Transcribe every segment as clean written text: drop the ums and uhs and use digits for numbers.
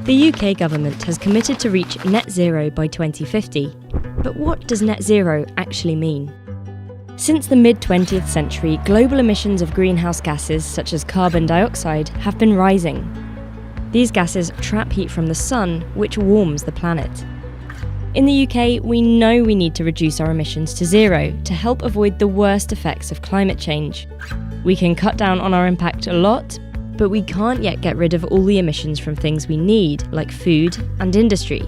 The UK government has committed to reach net zero by 2050. But what does net zero actually mean? Since the mid-20th century, global emissions of greenhouse gases such as carbon dioxide have been rising. These gases trap heat from the sun, which warms the planet. In the UK, we know we need to reduce our emissions to zero to help avoid the worst effects of climate change. We can cut down on our impact a lot, but we can't yet get rid of all the emissions from things we need, like food and industry.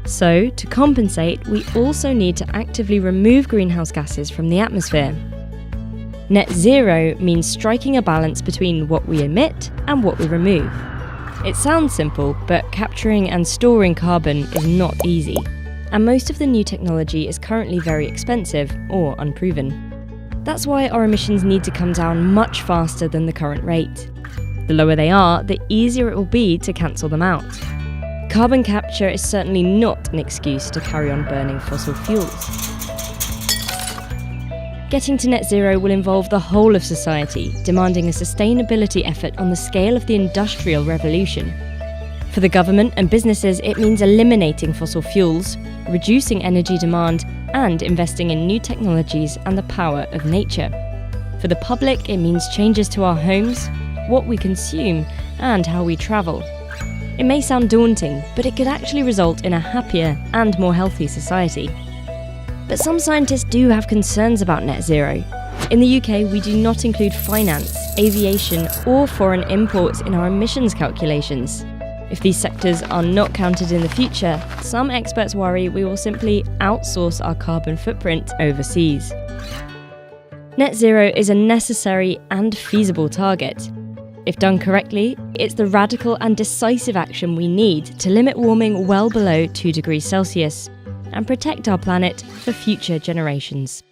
So, to compensate, we also need to actively remove greenhouse gases from the atmosphere. Net zero means striking a balance between what we emit and what we remove. It sounds simple, but capturing and storing carbon is not easy, and most of the new technology is currently very expensive or unproven. That's why our emissions need to come down much faster than the current rate. The lower they are, the easier it will be to cancel them out. Carbon capture is certainly not an excuse to carry on burning fossil fuels. Getting to net zero will involve the whole of society, demanding a sustainability effort on the scale of the Industrial Revolution. For the government and businesses, it means eliminating fossil fuels, reducing energy demand, and investing in new technologies and the power of nature. For the public, it means changes to our homes, what we consume, and how we travel. It may sound daunting, but it could actually result in a happier and more healthy society. But some scientists do have concerns about net zero. In the UK, we do not include finance, aviation, or foreign imports in our emissions calculations. If these sectors are not counted in the future, some experts worry we will simply outsource our carbon footprint overseas. Net zero is a necessary and feasible target. If done correctly, it's the radical and decisive action we need to limit warming well below 2 degrees Celsius and protect our planet for future generations.